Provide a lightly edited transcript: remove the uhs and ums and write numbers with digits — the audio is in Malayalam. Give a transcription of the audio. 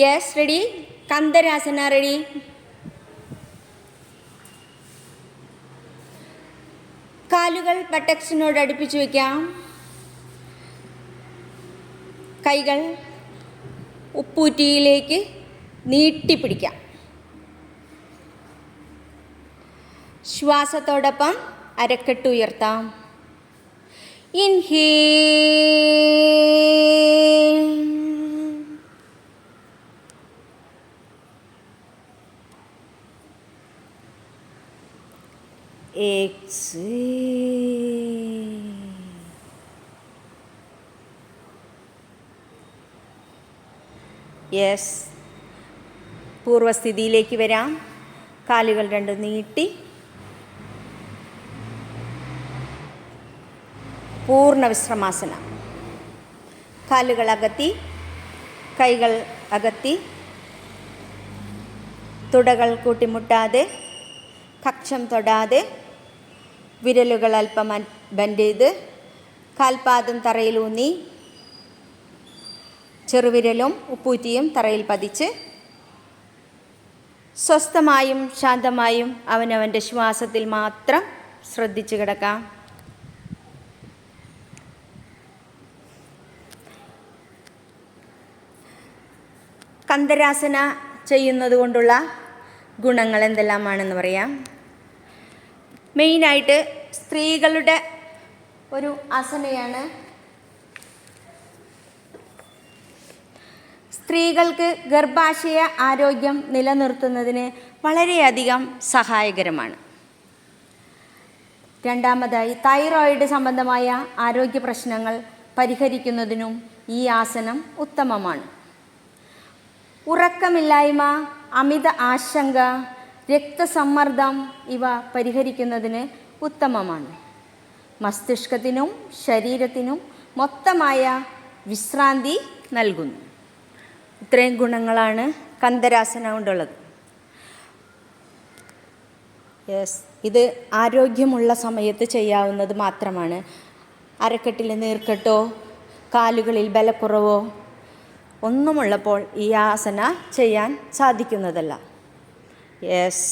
Yes, ready. കന്ദരാസന റെഡി. കാലുകൾ ബട്ടക്സിനോട് അടുപ്പിച്ച് വയ്ക്കാം. കൈകൾ ഉപ്പൂറ്റിയിലേക്ക് നീട്ടിപ്പിടിക്കാം. ശ്വാസത്തോടൊപ്പം അരക്കെട്ട് ഉയർത്താം. Inhale, exhale. യെസ്, പൂർവസ്ഥിതിയിലേക്ക് വരാം. കാലുകൾ രണ്ടും നീട്ടി പൂർണ്ണ വിശ്രമാസനം. കാലുകൾ അകത്തി, കൈകൾ അകത്തി, തുടകൾ കൂട്ടിമുട്ടാതെ, കക്ഷം തൊടാതെ, വിരലുകൾ അല്പം ബെൻഡ് ചെയ്ത്, കാൽപാദം തറയിലൂന്നി, ചെറുവിരലും ഉപ്പൂറ്റിയും തറയിൽ പതിച്ച് സ്വസ്ഥമായും ശാന്തമായും അവനവൻ്റെ ശ്വാസത്തിൽ മാത്രം ശ്രദ്ധിച്ചു കിടക്കാം. കന്ദരാസന ചെയ്യുന്നത് കൊണ്ടുള്ള ഗുണങ്ങൾ എന്തെല്ലാമാണെന്ന് പറയാം. മെയിനായിട്ട് സ്ത്രീകളുടെ ഒരു ആസനയാണ്. സ്ത്രീകൾക്ക് ഗർഭാശയ ആരോഗ്യം നിലനിർത്തുന്നതിന് വളരെയധികം സഹായകരമാണ്. രണ്ടാമതായി, തൈറോയിഡ് സംബന്ധമായ ആരോഗ്യ പ്രശ്നങ്ങൾ പരിഹരിക്കുന്നതിനും ഈ ആസനം ഉത്തമമാണ്. ഉറക്കമില്ലായ്മ, അമിത ആശങ്ക, രക്തസമ്മർദ്ദം ഇവ പരിഹരിക്കുന്നതിന് ഉത്തമമാണ്. മസ്തിഷ്കത്തിനും ശരീരത്തിനും മൊത്തമായ വിശ്രാന്തി നൽകുന്നു. ഇത്രയും ഗുണങ്ങളാണ് കന്ദരാസന കൊണ്ടുള്ളത്. യെസ്, ഇത് ആരോഗ്യമുള്ള സമയത്ത് ചെയ്യാവുന്നത് മാത്രമാണ്. അരക്കെട്ടിൽ നീർക്കെട്ടോ കാലുകളിൽ ബലക്കുറവോ ഒന്നുമുള്ളപ്പോൾ ഈ ആസന ചെയ്യാൻ സാധിക്കുന്നതല്ല. യെസ്.